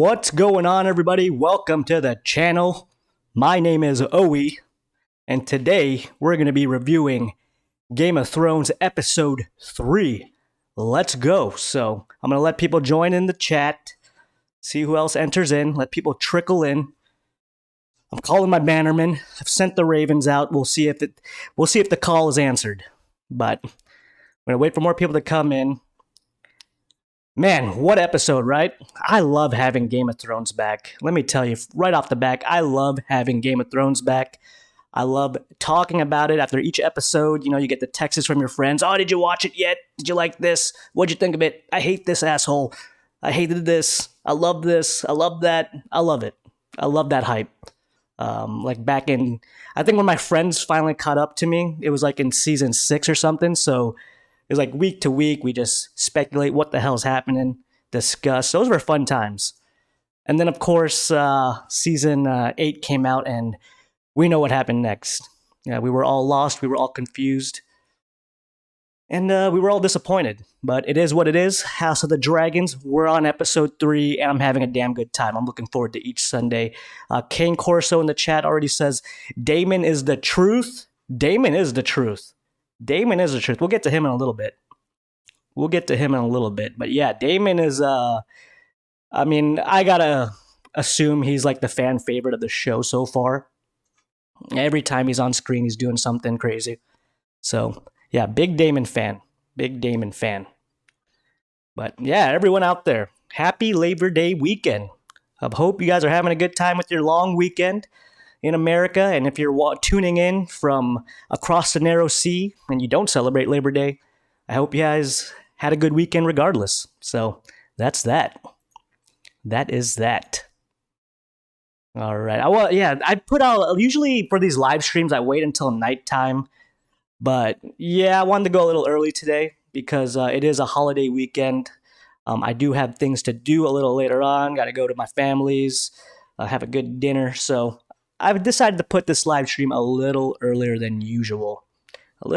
What's going on, everybody? Welcome to the channel. My name is Owie, and today we're going to be reviewing Game of Thrones Episode 3. Let's go. So, I'm going to let people join in the chat, see who else enters in, let people trickle in. I'm calling my bannerman. I've sent the ravens out. We'll see if the call is answered. But I'm going to wait for more people to come in. Man, what episode, right? I love having Game of Thrones back. Let me tell you, right off the back, I love having Game of Thrones back. I love talking about it after each episode. You know, you get the texts from your friends. Oh, did you watch it yet? Did you like this? What'd you think of it? I hate this asshole. I hated this. I love this. I love that. I love it. I love that hype. Like back in, I think when my friends finally caught up to me, it was like in season 6 or something. So it was like week to week, we just speculate what the hell's happening, discuss. Those were fun times. And then, of course, season 8 came out, and we know what happened next. Yeah, we were all lost. We were all confused. And we were all disappointed. But it is what it is. House of the Dragons. We're on episode 3, and I'm having a damn good time. I'm looking forward to each Sunday. Kane Corso in the chat already says, Damon is the truth. Damon is the truth. Damon is the truth. We'll get to him in a little bit. But yeah, Damon is, I gotta assume he's like the fan favorite of the show so far. Every time he's on screen, he's doing something crazy. So, yeah, big Damon fan. But yeah, everyone out there, happy Labor Day weekend. I hope you guys are having a good time with your long weekend in America. And if you're tuning in from across the narrow sea and you don't celebrate Labor Day, I hope you guys had a good weekend regardless. So that's that. That is that. All right. I put out, usually for these live streams, I wait until nighttime. But yeah, I wanted to go a little early today because it is a holiday weekend. I do have things to do a little later on. Got to go to my family's, have a good dinner. So I've decided to put this live stream a little earlier than usual. But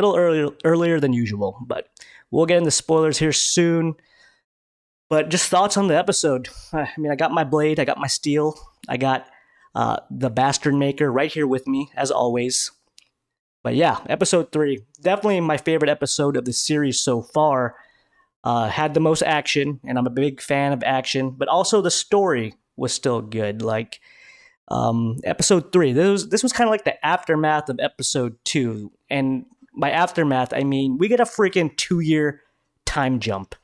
we'll get into spoilers here soon. But just thoughts on the episode. I got my blade, I got my steel, I got the Bastard Maker right here with me, as always. But yeah, episode 3, definitely my favorite episode of the series so far. Had the most action, and I'm a big fan of action, but also the story was still good. Like, episode 3, this was kind of like the aftermath of episode 2. And by aftermath, I mean we get a freaking 2-year time jump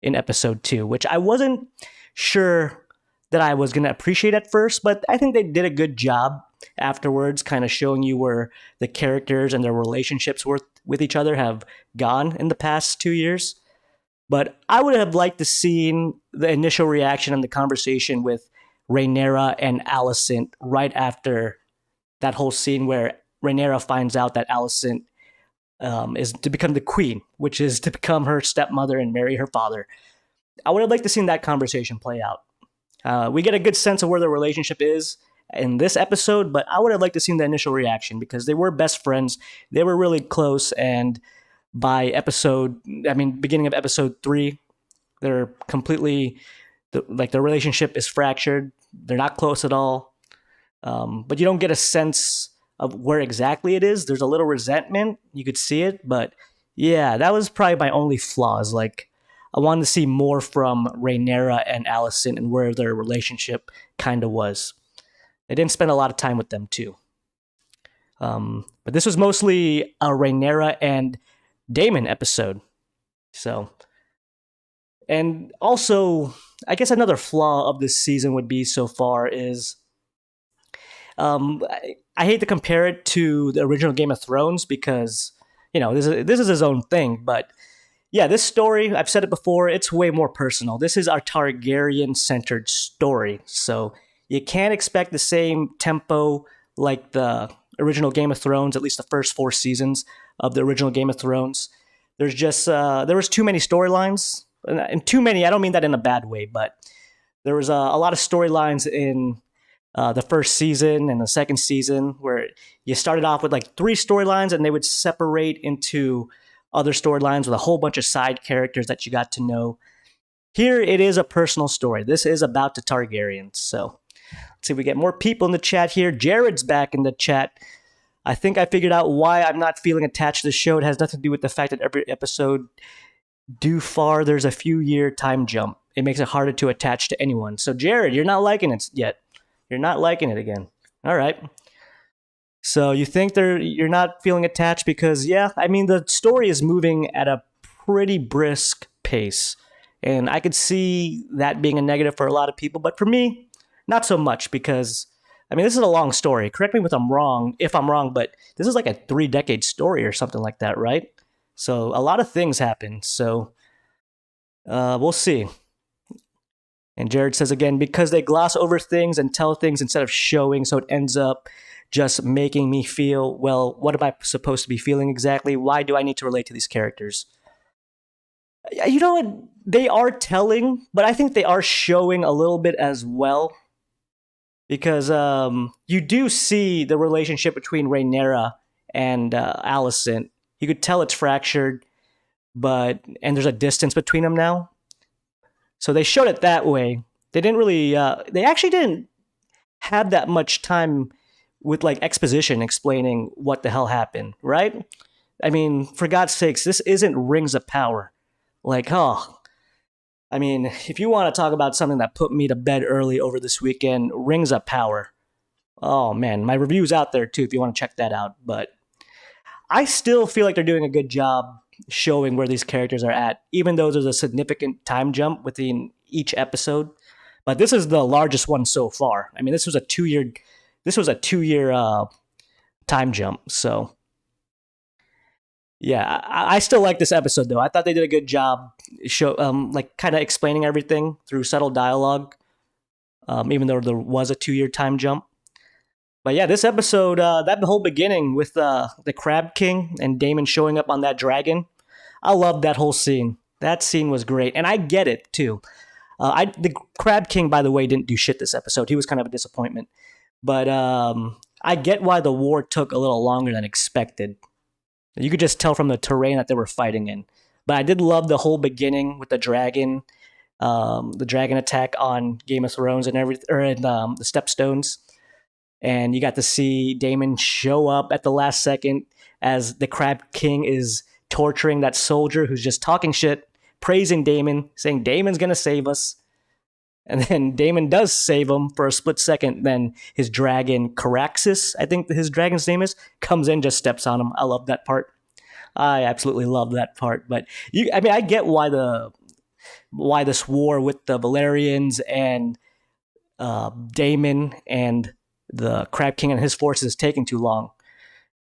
in episode 2, which I wasn't sure that I was going to appreciate at first, but I think they did a good job afterwards, kind of showing you where the characters and their relationships with each other have gone in the past 2 years. But I would have liked to see the initial reaction and the conversation with Rhaenyra and Alicent right after that whole scene where Rhaenyra finds out that Alicent is to become the queen, which is to become her stepmother and marry her father. I would have liked to see that conversation play out. We get a good sense of where their relationship is in this episode, but I would have liked to see the initial reaction because they were best friends. They were really close, and by beginning of episode 3, they're completely, their relationship is fractured. They're not close at all. But you don't get a sense of where exactly it is. There's a little resentment. You could see it, but yeah, that was probably my only flaws. Like, I wanted to see more from Rhaenyra and Alicent and where their relationship kind of was. They didn't spend a lot of time with them too. But this was mostly a Rhaenyra and Daemon episode. So, and also, I guess another flaw of this season would be so far is, I hate to compare it to the original Game of Thrones because, this is his own thing. But yeah, this story, I've said it before, it's way more personal. This is our Targaryen-centered story. So you can't expect the same tempo like the original Game of Thrones, at least the first 4 seasons of the original Game of Thrones. There's just, there was too many storylines. And too many, I don't mean that in a bad way, but there was a lot of storylines in the first season and the second season where you started off with like 3 storylines and they would separate into other storylines with a whole bunch of side characters that you got to know. Here it is a personal story. This is about the Targaryens. So let's see if we get more people in the chat here. Jared's back in the chat. I think I figured out why I'm not feeling attached to the show. It has nothing to do with the fact that every episode there's a few year time jump. It makes it harder to attach to anyone. So Jared, you're not liking it yet. You're not liking it again. All right. So you think you're not feeling attached because, yeah, I mean, the story is moving at a pretty brisk pace. And I could see that being a negative for a lot of people. But for me, not so much because, I mean, this is a long story. Correct me if I'm wrong, but this is like a 3-decade story or something like that, right? So a lot of things happen. So we'll see. And Jared says again, because they gloss over things and tell things instead of showing, so it ends up just making me feel, well, what am I supposed to be feeling exactly? Why do I need to relate to these characters? You know what? They are telling, but I think they are showing a little bit as well. Because you do see the relationship between Rhaenyra and Alicent. You could tell it's fractured, and there's a distance between them now. So they showed it that way. They didn't really, they actually didn't have that much time with like exposition explaining what the hell happened, right? I mean, for God's sakes, this isn't Rings of Power. Like, I mean, if you want to talk about something that put me to bed early over this weekend, Rings of Power. Oh man, my review's out there too if you want to check that out. But I still feel like they're doing a good job showing where these characters are at, even though there's a significant time jump within each episode. But this is the largest one so far. I mean, this was a 2-year time jump. So yeah, I still like this episode though. I thought they did a good job like kind of explaining everything through subtle dialogue, even though there was a 2-year time jump. But yeah, this episode, that whole beginning with the Crab King and Daemon showing up on that dragon, I loved that whole scene. That scene was great, and I get it too. The Crab King, by the way, didn't do shit this episode. He was kind of a disappointment. But I get why the war took a little longer than expected. You could just tell from the terrain that they were fighting in. But I did love the whole beginning with the dragon attack on Game of Thrones and everything, or in the Stepstones. And you got to see Daemon show up at the last second as the Crab King is torturing that soldier who's just talking shit, praising Daemon, saying Daemon's gonna save us. And then Daemon does save him for a split second. Then his dragon, Caraxes, I think his dragon's name is, comes in, just steps on him. I love that part. I absolutely love that part. But I get why this war with the Valerians and Daemon and the Crab King and his forces is taking too long.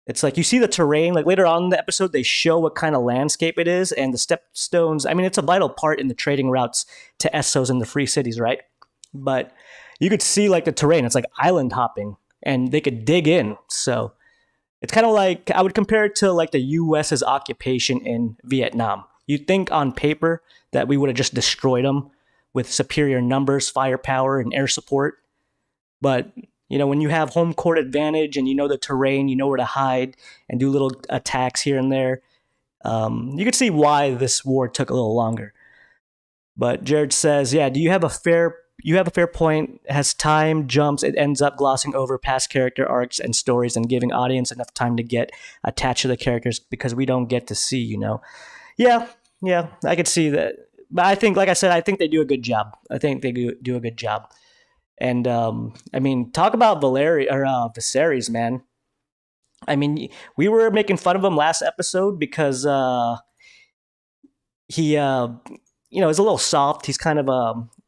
It's like you see the terrain, like later on in the episode, they show what kind of landscape it is, and the Stepstones, I mean, it's a vital part in the trading routes to Essos and the free cities, right? But you could see like the terrain, it's like island hopping, and they could dig in. So it's kind of like, I would compare it to like the US's occupation in Vietnam. You'd think on paper that we would have just destroyed them with superior numbers, firepower, and air support. But you know, when you have home court advantage and you know the terrain, you know where to hide and do little attacks here and there, you could see why this war took a little longer. But Jared says, yeah, you have a fair point. As time jumps, it ends up glossing over past character arcs and stories and giving audience enough time to get attached to the characters because we don't get to see, you know. Yeah, I could see that. But I think, like I said, I think they do a good job. I think they do a good job. And I mean, talk about Viserys, man. I mean, we were making fun of him last episode because he, is a little soft. He's kind of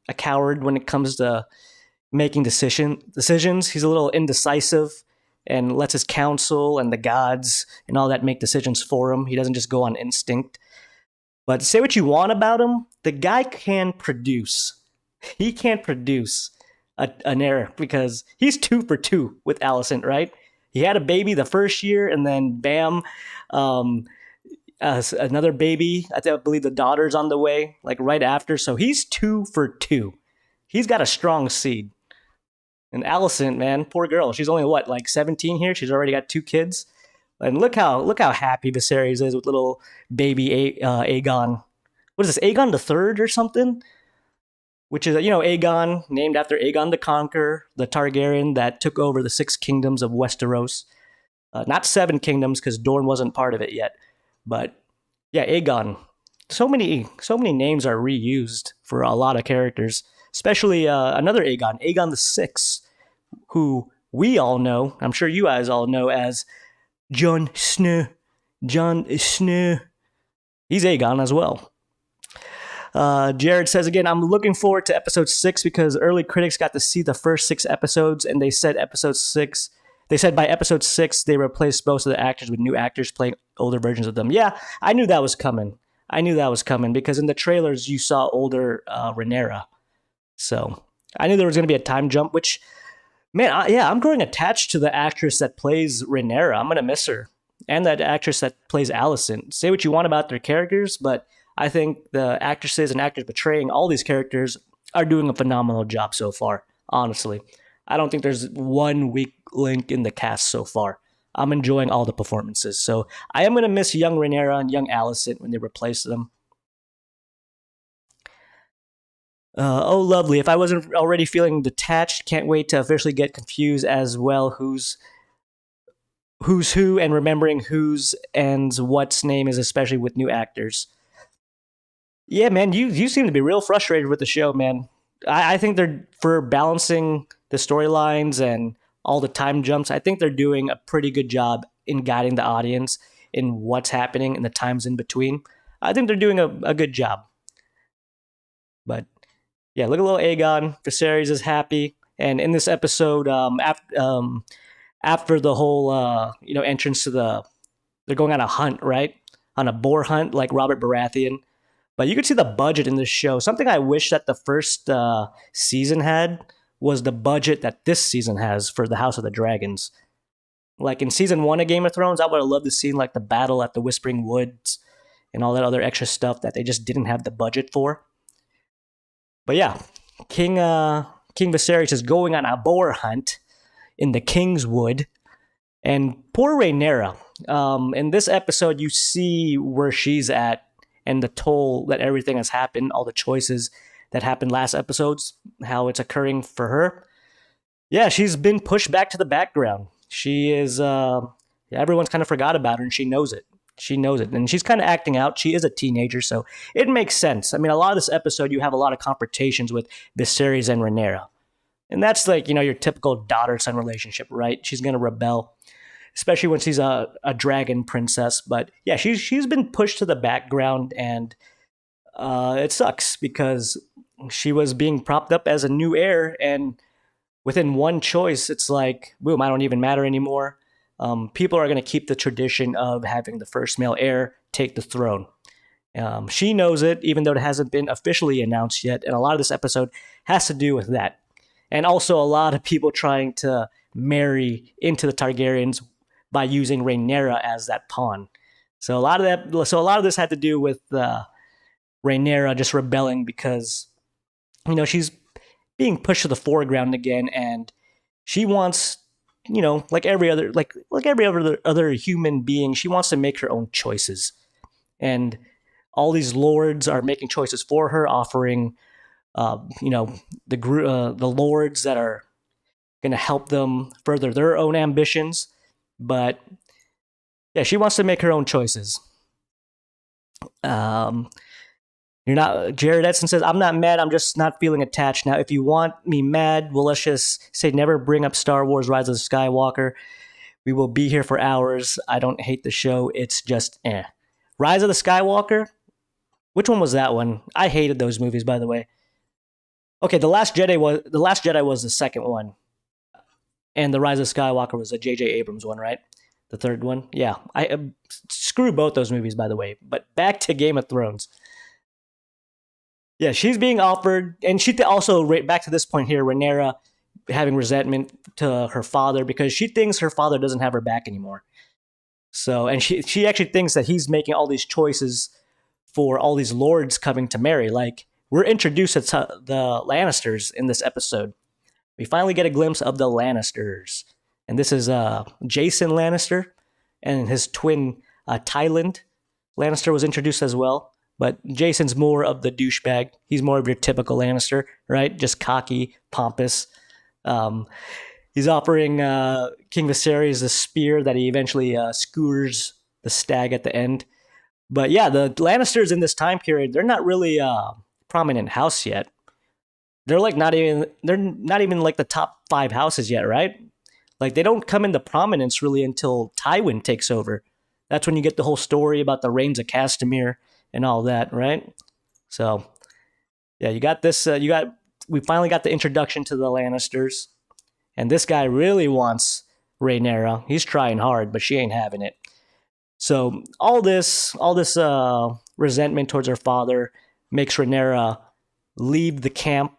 a coward when it comes to making decisions. He's a little indecisive and lets his council and the gods and all that make decisions for him. He doesn't just go on instinct. But say what you want about him, the guy can produce. He can produce an heir because he's 2 for 2 with Alicent, right? He had a baby the first year, and then bam, another baby. I believe the daughter's on the way, like right after. So he's 2 for 2. He's got a strong seed. And Alicent, man, poor girl. She's only like 17 here. She's already got 2 kids. And look how happy Viserys is with little baby Aegon. What is this, Aegon the Third or something? which is, Aegon, named after Aegon the Conqueror, the Targaryen that took over the 6 kingdoms of Westeros. Not 7 kingdoms, because Dorne wasn't part of it yet. But yeah, Aegon. So many names are reused for a lot of characters, especially another Aegon, Aegon the Sixth, who we all know, I'm sure you guys all know as Jon Snow. Jon Snow. He's Aegon as well. Jared says again, I'm looking forward to episode 6 because early critics got to see the first 6 episodes, and they said by episode 6 they replaced most of the actors with new actors playing older versions of them. Yeah, I knew that was coming. Because in the trailers you saw older Rhaenyra. So I knew there was going to be a time jump, which, man, I'm growing attached to the actress that plays Rhaenyra. I'm going to miss her. And that actress that plays Alicent. Say what you want about their characters, but I think the actresses and actors portraying all these characters are doing a phenomenal job so far, honestly. I don't think there's one weak link in the cast so far. I'm enjoying all the performances. So I am going to miss young Rhaenyra and young Alicent when they replace them. Oh, lovely. If I wasn't already feeling detached, can't wait to officially get confused as well who's who and remembering whose and what's name is, especially with new actors. Yeah, man, you seem to be real frustrated with the show, man. I think they're, for balancing the storylines and all the time jumps, I think they're doing a pretty good job in guiding the audience in what's happening in the times in between. I think they're doing a good job. But yeah, look at little Aegon. Viserys is happy. And in this episode, after the whole entrance to they're going on a hunt, right? On a boar hunt like Robert Baratheon. But you could see the budget in this show. Something I wish that the first season had was the budget that this season has for the House of the Dragons. Like in season 1 of Game of Thrones, I would have loved to see like the battle at the Whispering Woods and all that other extra stuff that they just didn't have the budget for. But yeah, King Viserys is going on a boar hunt in the King's Wood. And poor Rhaenyra. In this episode, you see where she's at and the toll that everything has happened, all the choices that happened last episodes, how it's occurring for her. Yeah, she's been pushed back to the background. She is, everyone's kind of forgot about her, and she knows it. And she's kind of acting out. She is a teenager, so it makes sense. I mean, a lot of this episode, you have a lot of confrontations with Viserys and Rhaenyra. And that's like, your typical daughter-son relationship, right? She's going to rebel, especially when she's a dragon princess. But yeah, she's been pushed to the background, and it sucks because she was being propped up as a new heir, and within one choice, it's like, boom, I don't even matter anymore. People are going to keep the tradition of having the first male heir take the throne. She knows it, even though it hasn't been officially announced yet, and a lot of this episode has to do with that. And also a lot of people trying to marry into the Targaryens by using Rhaenyra as that pawn. So a lot of this had to do with Rhaenyra just rebelling because, she's being pushed to the foreground again, and she wants, like every other human being, she wants to make her own choices. And all these lords are making choices for her, offering, the lords that are going to help them further their own ambitions. But yeah, she wants to make her own choices. Jared Edson says, I'm not mad, I'm just not feeling attached. Now, if you want me mad, well, let's just say never bring up Star Wars Rise of the Skywalker. We will be here for hours. I don't hate the show. It's just Rise of the Skywalker? Which one was that one? I hated those movies, by the way. Okay, The Last Jedi was the second one. And The Rise of Skywalker was a J.J. Abrams one, right? The third one? Yeah. I screw both those movies, by the way. But back to Game of Thrones. Yeah, she's being offered, and she also, back to this point here, Rhaenyra having resentment to her father because she thinks her father doesn't have her back anymore. So, and she actually thinks that he's making all these choices for all these lords coming to marry. Like, we're introduced to the Lannisters in this episode. We finally get a glimpse of the Lannisters. And this is Jason Lannister and his twin Tyland Lannister was introduced as well. But Jason's more of the douchebag. He's more of your typical Lannister, right? Just cocky, pompous. Um, he's offering King Viserys the spear that he eventually skewers the stag at the end. But yeah, the Lannisters in this time period, they're not really prominent house yet. They're not even like the top 5 houses yet, right? Like they don't come into prominence really until Tywin takes over. That's when you get the whole story about the reigns of Castamere and all that, right? So yeah, you got this. We finally got the introduction to the Lannisters, and this guy really wants Rhaenyra. He's trying hard, but she ain't having it. So all this resentment towards her father makes Rhaenyra leave the camp.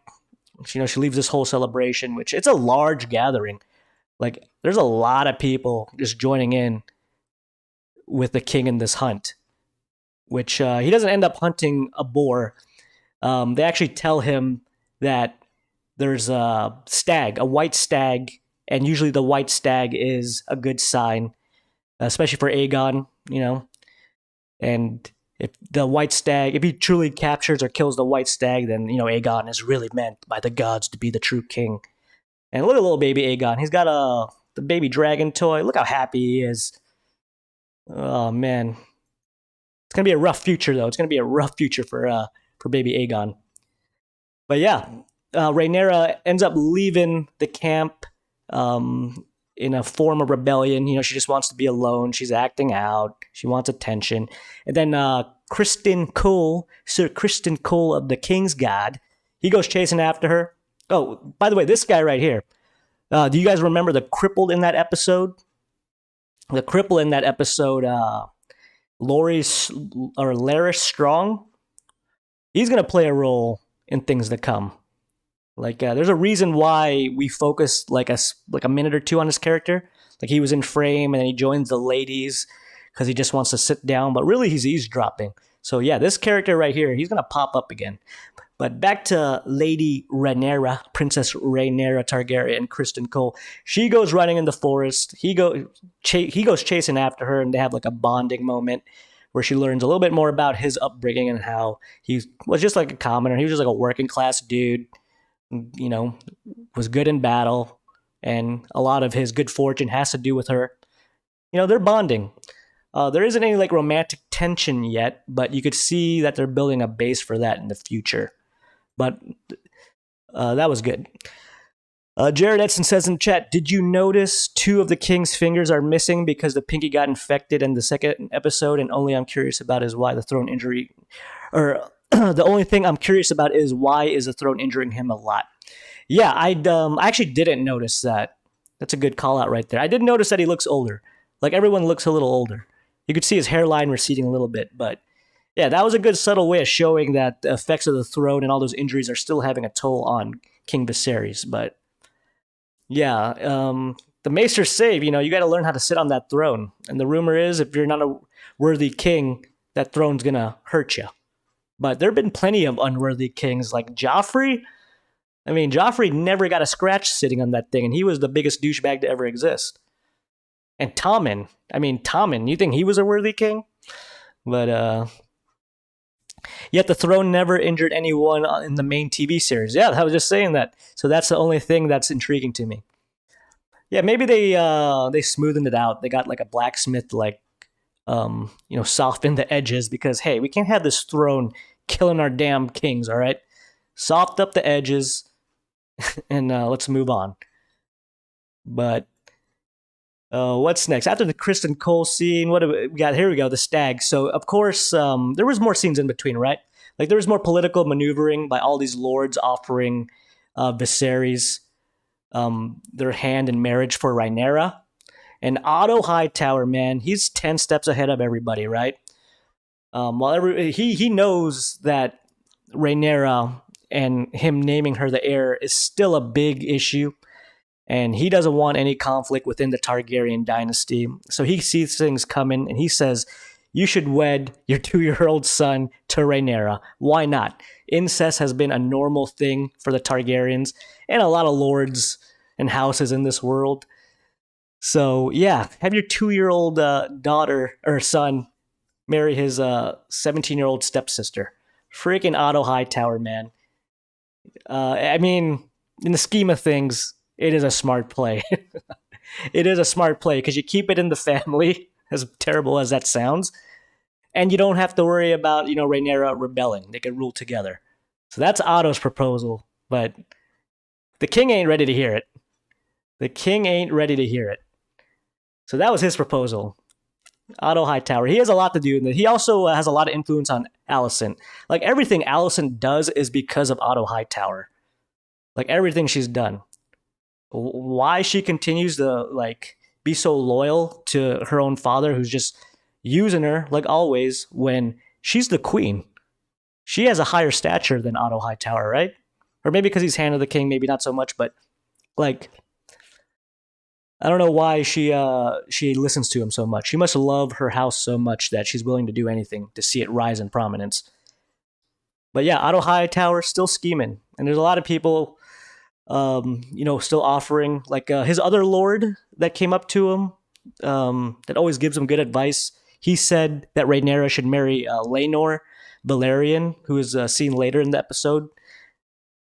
She leaves this whole celebration, which it's a large gathering. Like there's a lot of people just joining in with the king in this hunt, which he doesn't end up hunting a boar. They actually tell him that there's a stag, a white stag, and usually the white stag is a good sign, especially for Aegon, And if he truly captures or kills the white stag, then Aegon is really meant by the gods to be the true king. And look at little baby Aegon. He's got the baby dragon toy. Look how happy he is. Oh man, it's gonna be a rough future though. It's gonna be a rough future for baby Aegon. But yeah, Rhaenyra ends up leaving the camp in a form of rebellion. She just wants to be alone. She's acting out. She wants attention. And then Sir Criston Cole of the King's Guard, he goes chasing after her. Oh, by the way, this guy right here. Do you guys remember the crippled in that episode? The cripple in that episode, Larys Strong. He's gonna play a role in things to come. Like, there's a reason why we focused like a minute or two on his character. Like he was in frame and then he joins the ladies because he just wants to sit down, but really he's eavesdropping. So yeah, this character right here, he's gonna pop up again. But back to Lady Rhaenyra, Princess Rhaenyra Targaryen, Criston Cole. She goes running in the forest. He goes chasing after her, and they have like a bonding moment where she learns a little bit more about his upbringing and how he was just like a commoner. He was just like a working class dude, was good in battle, and a lot of his good fortune has to do with her. They're bonding. There isn't any like romantic tension yet, but you could see that they're building a base for that in the future. But that was good. Jared Edson says in chat, did you notice 2 of the king's fingers are missing because the pinky got infected in the second episode? And only I'm curious about is why the throne injury, or the only thing I'm curious about is why is the throne injuring him a lot? Yeah, I actually didn't notice that. That's a good call out right there. I did notice that he looks older. Like everyone looks a little older. You could see his hairline receding a little bit, but yeah, that was a good subtle way of showing that the effects of the throne and all those injuries are still having a toll on King Viserys. But yeah, the Maesters save, you got to learn how to sit on that throne. And the rumor is if you're not a worthy king, that throne's going to hurt you. But there have been plenty of unworthy kings like Joffrey. I mean, Joffrey never got a scratch sitting on that thing, and he was the biggest douchebag to ever exist. And Tommen, you think he was a worthy king? But yet the throne never injured anyone in the main TV series. Yeah, I was just saying that. So that's the only thing that's intriguing to me. Yeah, maybe they smoothened it out. They got like a blacksmith soften the edges because hey, we can't have this throne killing our damn kings. All right, soft up the edges, and let's move on. But what's next? After the Criston Cole scene, what do we got? Here we go, the stag. So, of course, there was more scenes in between, right? Like, there was more political maneuvering by all these lords offering Viserys their hand in marriage for Rhaenyra. And Otto Hightower, man, he's 10 steps ahead of everybody, right? He knows that Rhaenyra and him naming her the heir is still a big issue. And he doesn't want any conflict within the Targaryen dynasty. So he sees things coming, and he says, you should wed your 2-year-old son to Rhaenyra. Why not? Incest has been a normal thing for the Targaryens and a lot of lords and houses in this world. So, yeah, have your 2-year-old daughter or son marry his 17-year-old stepsister. Freaking Otto Hightower, man. I mean, in the scheme of things, it is a smart play. It is a smart play because you keep it in the family, as terrible as that sounds, and you don't have to worry about Rhaenyra rebelling. They can rule together. So that's Otto's proposal, but the king ain't ready to hear it. The king ain't ready to hear it. So that was his proposal. Otto Hightower. He has a lot to do in it. He also has a lot of influence on Alicent. Like everything Alicent does is because of Otto Hightower. Like everything she's done. Why she continues to be so loyal to her own father, who's just using her like always, when she's the queen. She has a higher stature than Otto Hightower, right? Or maybe because he's hand of the king, maybe not so much, but like I don't know why she listens to him so much. She must love her house so much that she's willing to do anything to see it rise in prominence. But yeah, Otto Hightower still scheming, and there's a lot of people, still offering his other lord that came up to him, that always gives him good advice. He said that Rhaenyra should marry Laenor Valerian, who is seen later in the episode.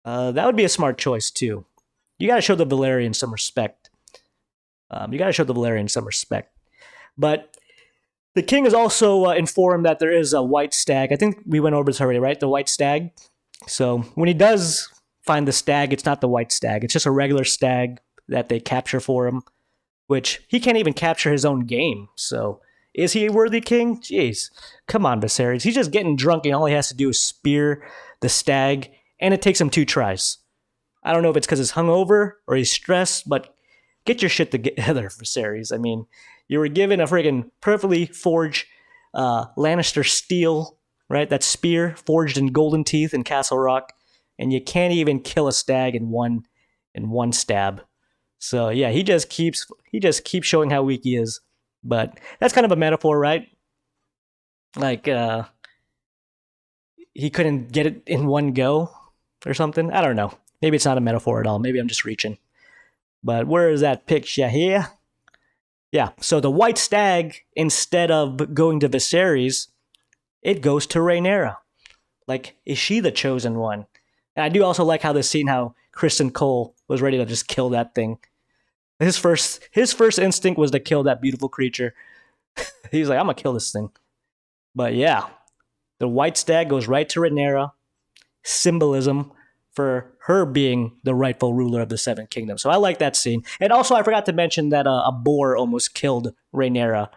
That would be a smart choice too. You got to show the Valerian some respect. But the king is also informed that there is a white stag. I think we went over this already, right? The white stag. So when he does find the stag, it's not the white stag. It's just a regular stag that they capture for him, which he can't even capture his own game. So is he a worthy king? Jeez. Come on, Viserys. He's just getting drunk and all he has to do is spear the stag, and it takes him 2 tries. I don't know if it's because he's hungover or he's stressed, but get your shit together, Viserys. I mean, you were given a friggin' perfectly forged Lannister steel, right? That spear forged in golden teeth in Castle Rock, and you can't even kill a stag in one stab. So yeah, he just keeps showing how weak he is. But that's kind of a metaphor, right? Like he couldn't get it in one go or something. I don't know. Maybe it's not a metaphor at all. Maybe I'm just reaching. But where is that picture here? Yeah, so the white stag, instead of going to Viserys, it goes to Rhaenyra. Like, is she the chosen one? And I do also like how this scene, how Kristen Cole was ready to just kill that thing. His first instinct was to kill that beautiful creature. He's like, I'm gonna kill this thing. But yeah, the white stag goes right to Rhaenyra. Symbolism for her being the rightful ruler of the Seven Kingdoms. So I like that scene. And also, I forgot to mention that a boar almost killed Rhaenyra.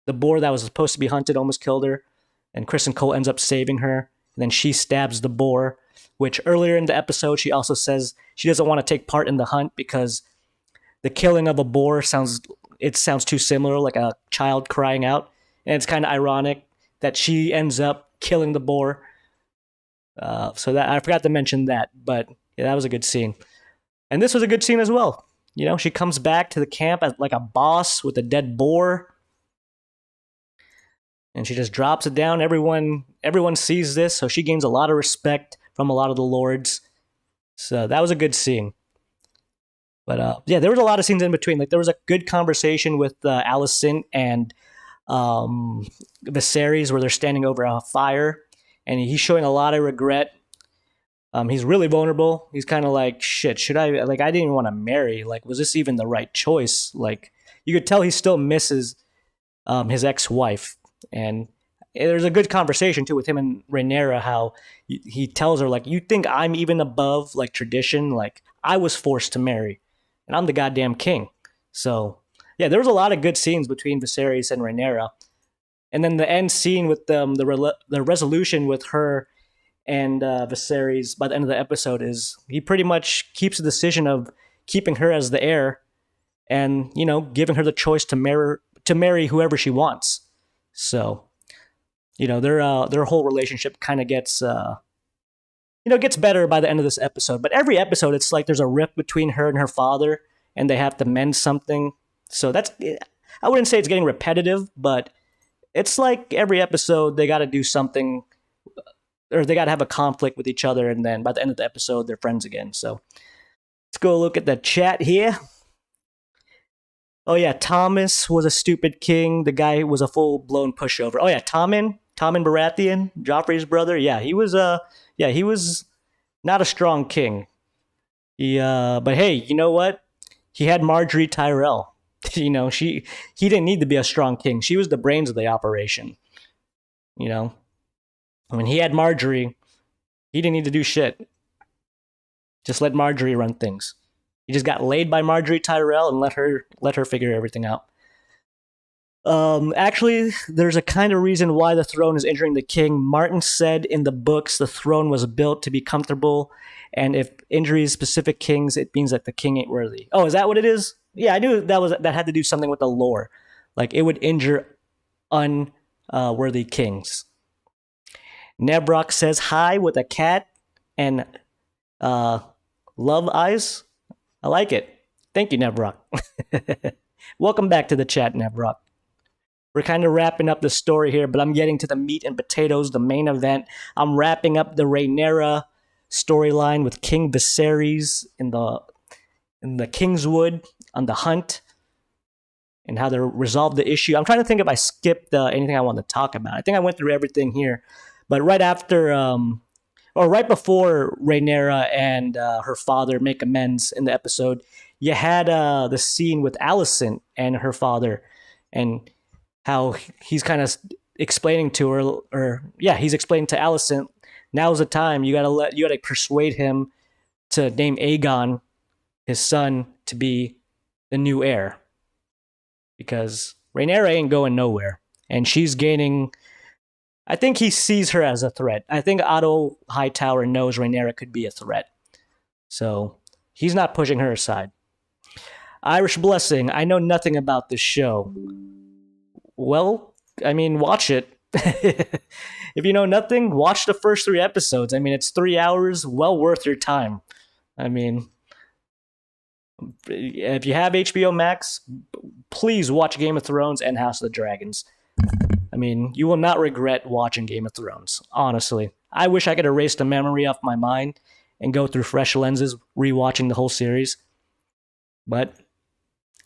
The boar that was supposed to be hunted almost killed her, and Kristen Cole ends up saving her. And then she stabs the boar, which earlier in the episode, she also says she doesn't want to take part in the hunt because the killing of a boar sounds too similar, like a child crying out. And it's kind of ironic that she ends up killing the boar. So that I forgot to mention that, but yeah, that was a good scene. And this was a good scene as well. She comes back to the camp as like a boss with a dead boar, and she just drops it down. Everyone sees this, so she gains a lot of respect from a lot of the lords. So that was a good scene. But yeah, there was a lot of scenes in between. Like there was a good conversation with Alicent and Viserys where they're standing over a fire. And he's showing a lot of regret. He's really vulnerable. He's kind of like, shit, should I, I didn't even want to marry. Like, was this even the right choice? Like, you could tell he still misses his ex-wife. And there's a good conversation, too, with him and Rhaenyra, how he tells her, like, you think I'm even above, tradition? Like, I was forced to marry, and I'm the goddamn king. So, yeah, there was a lot of good scenes between Viserys and Rhaenyra. And then the end scene with the resolution with her and Viserys by the end of the episode is he pretty much keeps the decision of keeping her as the heir, and giving her the choice to marry whoever she wants. So their whole relationship kind of gets gets better by the end of this episode. But every episode, it's like there's a rift between her and her father, and they have to mend something. So I wouldn't say it's getting repetitive, but it's like every episode they got to do something, or they got to have a conflict with each other, and then by the end of the episode they're friends again. So let's go look at the chat here. Oh yeah, Thomas was a stupid king. The guy was a full blown pushover. Oh yeah, Tommen Baratheon, Joffrey's brother. Yeah, he was not a strong king. But hey, you know what? He had Marjorie Tyrell. He didn't need to be a strong king. She was the brains of the operation. You know, when he had Marjorie, he didn't need to do shit. Just let Marjorie run things. He just got laid by Marjorie Tyrell and let her figure everything out. Actually, there's a kind of reason why the throne is injuring the king. Martin said in the books the throne was built to be comfortable, and if injuries specific kings, it means that the king ain't worthy. Oh, is that what it is? Yeah, I knew that had to do something with the lore. Like it would injure unworthy kings. Nebrock says hi with a cat and love eyes. I like it. Thank you, Nebrock. Welcome back to the chat, Nebrock. We're kind of wrapping up the story here, but I'm getting to the meat and potatoes, the main event. I'm wrapping up the Rhaenyra storyline with King Viserys in the Kingswood on the hunt and how they resolve the issue. I'm trying to think if I skipped anything I want to talk about. I think I went through everything here, but right after, or right before Rhaenyra and her father make amends in the episode, you had the scene with Alicent and her father, and how he's kind of explaining to her, he's explaining to Alicent, now's the time. You gotta persuade him to name Aegon, his son, to be the new heir, because Rhaenyra ain't going nowhere, and she's gaining. I think he sees her as a threat. I think Otto Hightower knows Rhaenyra could be a threat, so he's not pushing her aside. Irish Blessing. I know nothing about this show. Well, I mean, watch it. If you know nothing, watch the first 3 episodes. I mean, it's 3 hours, well worth your time. I mean, if you have HBO Max, please watch Game of Thrones and House of the Dragons. I mean, you will not regret watching Game of Thrones, honestly. I wish I could erase the memory off my mind and go through fresh lenses rewatching the whole series. But,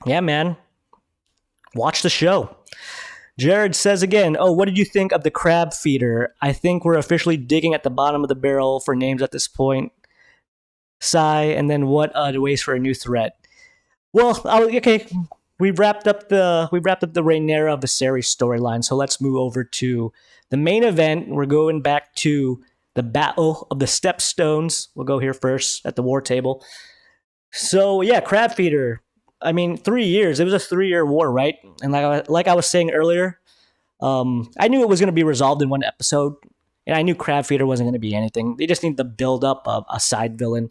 yeah, man, watch the show. Jared says again, oh, what did you think of the crab feeder? I think we're officially digging at the bottom of the barrel for names at this point. Sigh, and then what a waste for a new threat. Well, okay, we wrapped up the Rhaenyra Viserys storyline, so let's move over to the main event. We're going back to the Battle of the Stepstones. We'll go here first at the war table. So yeah, crab feeder. I mean, 3 years. It was a 3-year war, right? And like I was saying earlier, I knew it was going to be resolved in one episode, and I knew Crab Feeder wasn't going to be anything. They just need to build up a side villain.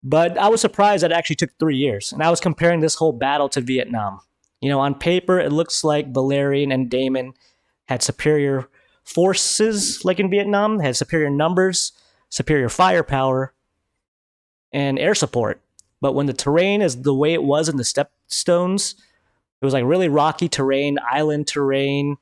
But I was surprised that it actually took 3 years, and I was comparing this whole battle to Vietnam. You know, on paper, it looks like Valerian and Daemon had superior forces, like in Vietnam, had superior numbers, superior firepower, and air support. But when the terrain is the way it was in the Stepstones, it was like really rocky terrain, island terrain.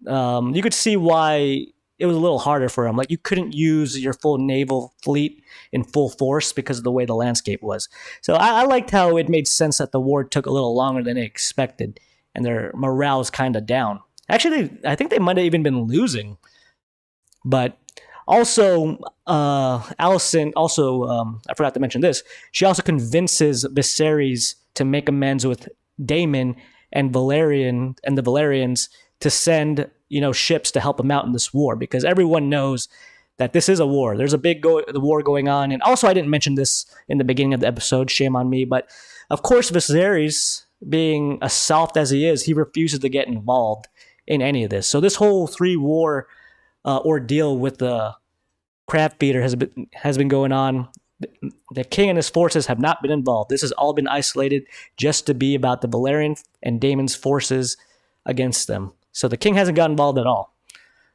You could see why it was a little harder for them. Like you couldn't use your full naval fleet in full force because of the way the landscape was. So I liked how it made sense that the war took a little longer than they expected, and their morale was kind of down. Actually, I think they might have even been losing. But also, Alicent, I forgot to mention this, she also convinces Viserys to make amends with Daemon and Valerian and the Valerians to send, ships to help him out in this war, because everyone knows that this is a war. There's a big the war going on. And also, I didn't mention this in the beginning of the episode, shame on me, but of course, Viserys, being as soft as he is, he refuses to get involved in any of this. So this whole 3-war ordeal with the crab feeder has been going on. The king and his forces have not been involved. This has all been isolated just to be about the Valerian and Daemon's forces against them. So the king hasn't got involved at all.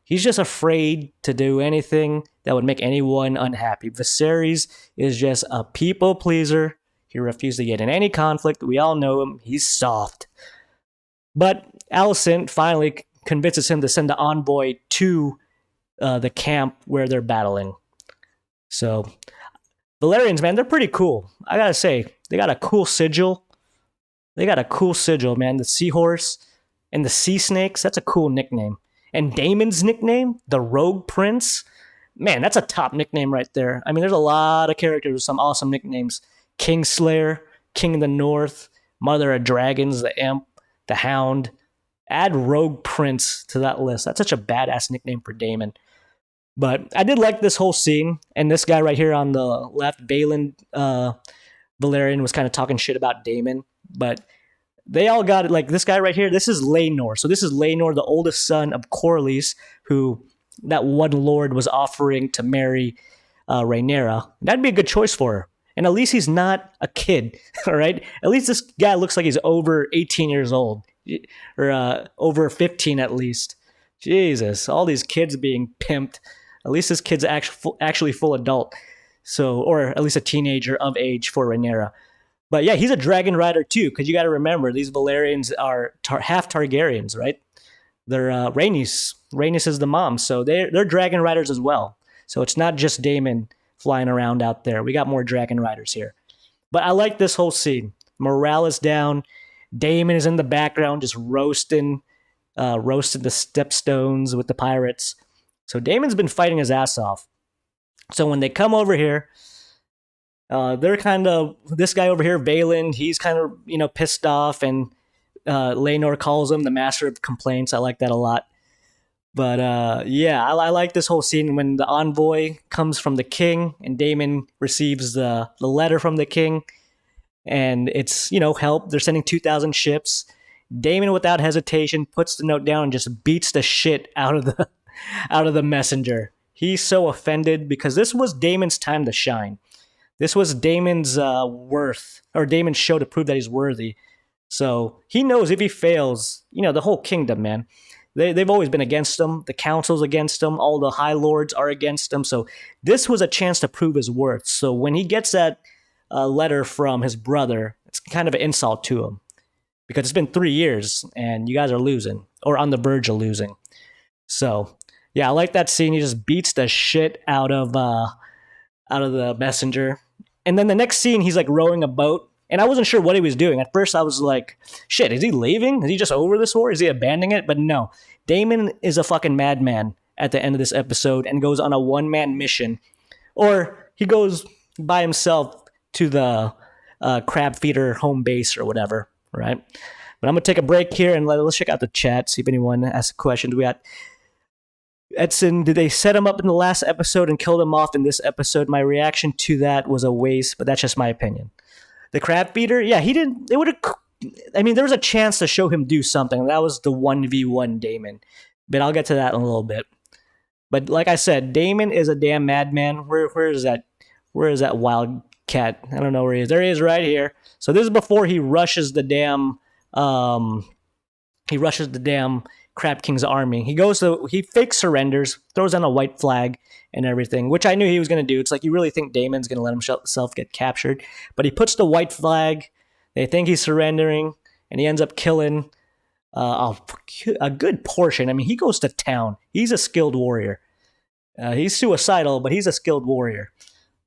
He's just afraid to do anything that would make anyone unhappy. Viserys is just a people pleaser. He refused to get in any conflict. We all know him. He's soft. But Alicent finally convinces him to send the envoy to the camp where they're battling. So Valerians, man, they're pretty cool. I gotta say, they got a cool sigil. They got a cool sigil, man. The seahorse and the sea snakes, that's a cool nickname. And Damon's nickname, the Rogue Prince, man, that's a top nickname right there. I mean, there's a lot of characters with some awesome nicknames. Kingslayer, King of the North, Mother of Dragons, the Imp, the Hound. Add Rogue Prince to that list. That's such a badass nickname for Damon. But I did like this whole scene, and this guy right here on the left, Balin Valerian, was kind of talking shit about Damon, but they all got it. Like this guy right here, this is Laenor. So this is Laenor, the oldest son of Corlys, who that one lord was offering to marry Rhaenyra. That'd be a good choice for her. And at least he's not a kid, all right? At least this guy looks like he's over 18 years old, or over 15 at least. Jesus, all these kids being pimped. At least this kid's actually full adult, so, or at least a teenager of age for Rhaenyra. But yeah, he's a dragon rider too, because you got to remember these Valerians are half Targaryens, right? They're Rhaenys. Rhaenys is the mom, so they're dragon riders as well. So it's not just Daemon flying around out there. We got more dragon riders here. But I like this whole scene. Morale is down. Daemon is in the background, just roasting the stepstones with the pirates. So Daemon's been fighting his ass off. So when they come over here, they're kind of, this guy over here, Balin, he's kind of, pissed off, and Laenor calls him the master of complaints. I like that a lot. But yeah, I like this whole scene when the envoy comes from the king and Daemon receives the letter from the king, and it's, help. They're sending 2,000 ships. Daemon, without hesitation, puts the note down and just beats the shit out of the messenger. He's so offended because this was Daemon's time to shine. This was Daemon's worth, or Daemon's show to prove that he's worthy. So he knows if he fails, the whole kingdom, man, they've always been against him. The council's against him. All the high lords are against him. So this was a chance to prove his worth. So when he gets that letter from his brother, it's kind of an insult to him because it's been 3 years and you guys are losing, or on the verge of losing. So yeah, I like that scene. He just beats the shit out of the messenger. And then the next scene, he's like rowing a boat. And I wasn't sure what he was doing. At first, I was like, shit, is he leaving? Is he just over this war? Is he abandoning it? But no. Daemon is a fucking madman at the end of this episode and goes on a one-man mission. Or he goes by himself to the crab feeder home base or whatever, right? But I'm going to take a break here and let's check out the chat, see if anyone has a question. We got Edson, did they set him up in the last episode and killed him off in this episode? My reaction to that was a waste, but that's just my opinion. The crab feeder, yeah, he didn't. It would have. I mean, there was a chance to show him do something. That was the 1v1 Daemon, but I'll get to that in a little bit. But like I said, Daemon is a damn madman. Where is that? Where is that wild cat? I don't know where he is. There he is, right here. So this is before he rushes the damn. Crab King's army. He fake surrenders, throws on a white flag and everything, which I knew he was going to do. It's like, you really think Daemon's going to let himself get captured? But he puts the white flag. They think he's surrendering, and he ends up killing a good portion. I mean, he goes to town. He's a skilled warrior. He's suicidal, but he's a skilled warrior.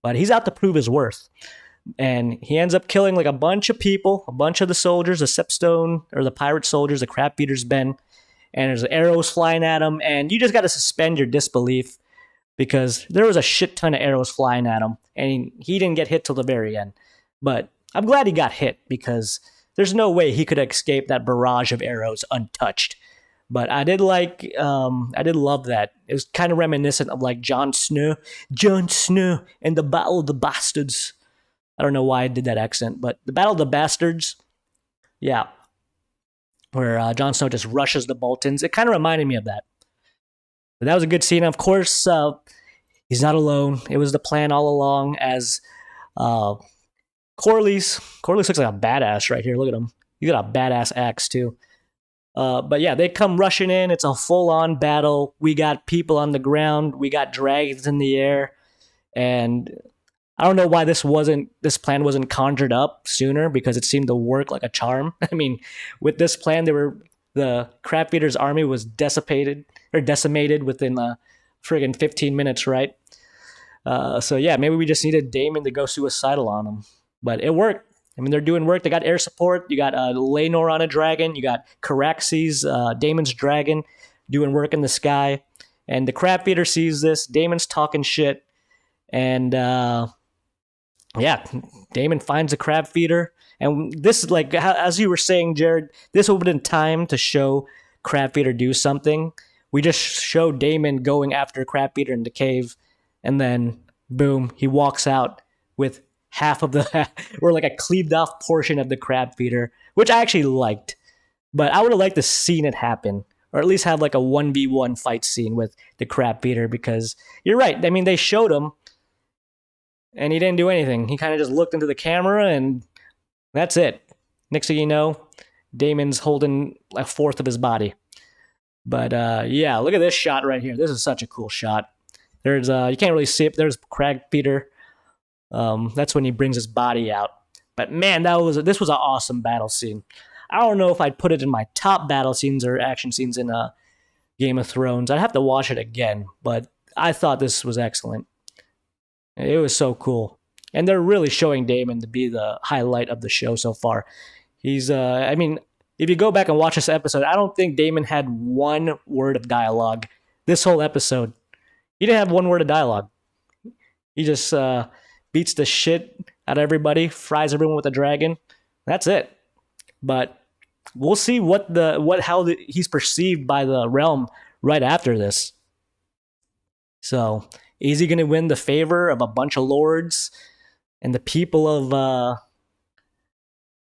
But he's out to prove his worth. And he ends up killing like a bunch of people, a bunch of the soldiers, the Sepstone, or the pirate soldiers, the crab feeder's Ben. And there's arrows flying at him, and you just got to suspend your disbelief because there was a shit ton of arrows flying at him, and he didn't get hit till the very end. But I'm glad he got hit because there's no way he could escape that barrage of arrows untouched. But I did love that. It was kind of reminiscent of like Jon Snow and the Battle of the Bastards. I don't know why I did that accent, but the Battle of the Bastards, yeah, where Jon Snow just rushes the Boltons. It kind of reminded me of that. But that was a good scene. Of course, he's not alone. It was the plan all along, as Corlys looks like a badass right here. Look at him. He's got a badass axe, too. But yeah, they come rushing in. It's a full-on battle. We got people on the ground. We got dragons in the air. And I don't know why this plan wasn't conjured up sooner, because it seemed to work like a charm. I mean, with this plan, the crab feeder's army was decimated within friggin' 15 minutes, right? So yeah, maybe we just needed Daemon to go suicidal on him, but it worked. I mean, they're doing work. They got air support. You got Lenor on a dragon. You got Caraxes, Damon's dragon, doing work in the sky. And the crab feeder sees this. Damon's talking shit. And yeah, Damon finds the crab feeder. And this is like, as you were saying, Jared, this would have been time to show crab feeder do something. We just show Damon going after crab feeder in the cave. And then, boom, he walks out with half of the, or like a cleaved off portion of the crab feeder, which I actually liked. But I would have liked to seen it happen, or at least have like a 1v1 fight scene with the crab feeder, because you're right. I mean, they showed him and he didn't do anything. He kind of just looked into the camera and that's it. Next thing you know, Damon's holding a fourth of his body. But yeah, look at this shot right here. This is such a cool shot. There's you can't really see it. There's crab feeder. That's when he brings his body out. But man, this was an awesome battle scene. I don't know if I'd put it in my top battle scenes or action scenes in Game of Thrones. I'd have to watch it again, but I thought this was excellent. It was so cool. And they're really showing Damon to be the highlight of the show so far. He's, I mean, if you go back and watch this episode, I don't think Damon had one word of dialogue this whole episode. He didn't have one word of dialogue. He just beats the shit out of everybody, fries everyone with a dragon. That's it. But we'll see how he's perceived by the realm right after this. So, is he going to win the favor of a bunch of lords and the people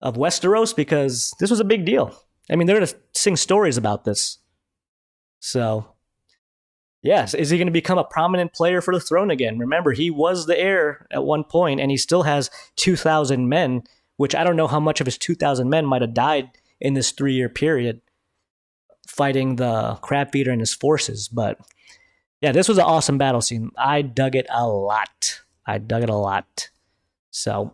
of Westeros? Because this was a big deal. I mean, they're going to sing stories about this. So, yes, is he going to become a prominent player for the throne again? Remember, he was the heir at one point, and he still has 2,000 men, which I don't know how much of his 2,000 men might have died in this 3-year period fighting the crab feeder and his forces. But yeah, this was an awesome battle scene. I dug it a lot. So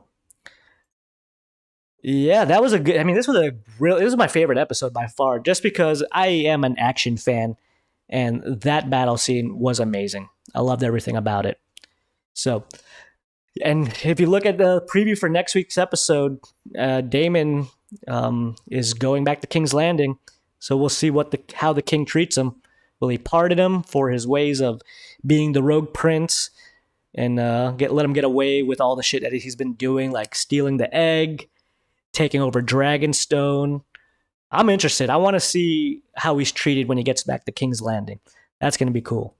yeah, that was a good. I mean, this was my favorite episode by far, just because I am an action fan, and that battle scene was amazing. I loved everything about it. So, and if you look at the preview for next week's episode, Daemon is going back to King's Landing. So we'll see how the king treats him. Will he pardon him for his ways of being the rogue prince and let him get away with all the shit that he's been doing, like stealing the egg, taking over Dragonstone? I'm interested. I want to see how he's treated when he gets back to King's Landing. That's going to be cool.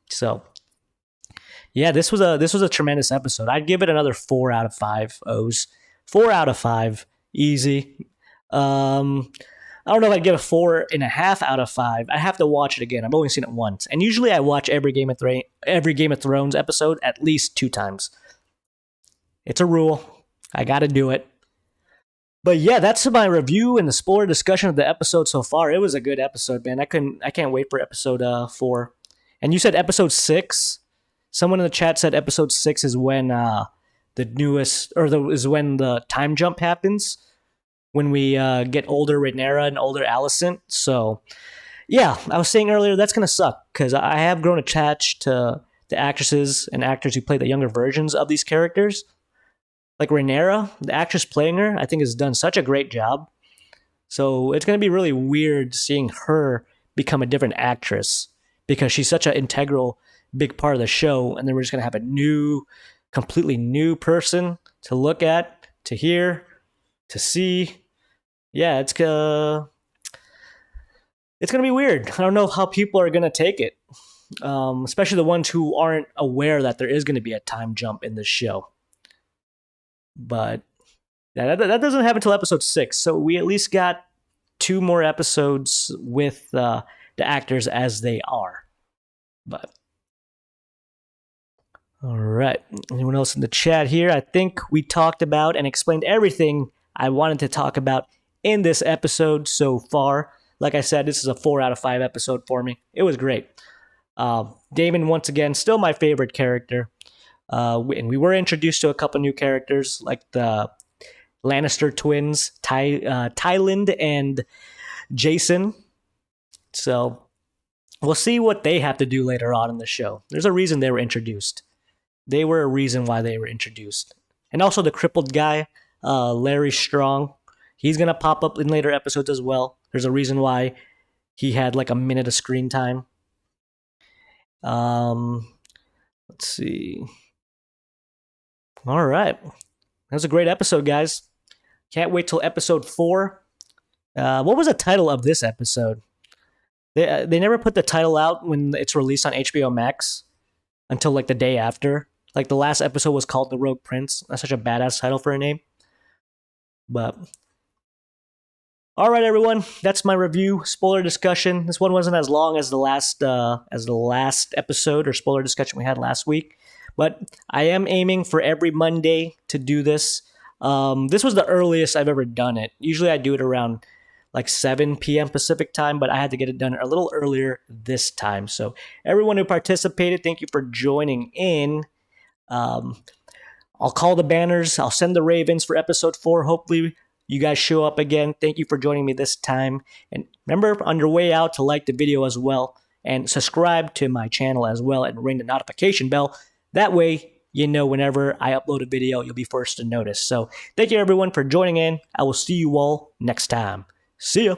So, yeah, this was a tremendous episode. I'd give it another 4 out of 5 O's. 4 out of 5, easy. I don't know if I'd give it 4.5 out of 5. I have to watch it again. I've only seen it once, and usually I watch every Game of Thrones episode at least 2 times. It's a rule. I got to do it. But yeah, that's my review and the spoiler discussion of the episode so far. It was a good episode, man. I can't wait for episode 4. And you said episode 6. Someone in the chat said episode 6 is when is when the time jump happens, when we get older Rhaenyra and older Alicent. So yeah, I was saying earlier that's gonna suck, because I have grown attached to the actresses and actors who play the younger versions of these characters. Like Rhaenyra, the actress playing her, I think has done such a great job. So it's going to be really weird seeing her become a different actress, because she's such an integral, big part of the show. And then we're just going to have a completely new person to look at, to hear, to see. Yeah, it's going to be weird. I don't know how people are going to take it, especially the ones who aren't aware that there is going to be a time jump in this show. But that doesn't happen until episode 6. So we at least got 2 more episodes with the actors as they are. But all right. Anyone else in the chat here? I think we talked about and explained everything I wanted to talk about in this episode so far. Like I said, this is a 4 out of 5 episode for me. It was great. Daemon, once again, still my favorite character. And we were introduced to a couple new characters, like the Lannister twins, Tyland and Jason. So we'll see what they have to do later on in the show. There's a reason they were introduced. They were a reason why they were introduced. And also the crippled guy. Larry Strong. He's going to pop up in later episodes as well. There's a reason why he had like a minute of screen time. Let's see. All right. That was a great episode, guys. Can't wait till episode 4. What was the title of this episode? They never put the title out when it's released on HBO Max until like the day after. Like the last episode was called The Rogue Prince. That's such a badass title for a name. But all right, everyone, that's my review. Spoiler discussion. This one wasn't as long as the last episode or spoiler discussion we had last week, but I am aiming for every Monday to do this. This was the earliest I've ever done it. Usually I do it around like 7 p.m. Pacific time, but I had to get it done a little earlier this time. So everyone who participated, thank you for joining in. I'll call the banners. I'll send the Ravens for episode 4. Hopefully you guys show up again. Thank you for joining me this time. And remember on your way out to like the video as well and subscribe to my channel as well and ring the notification bell. That way, you know whenever I upload a video, you'll be first to notice. So thank you everyone for joining in. I will see you all next time. See ya.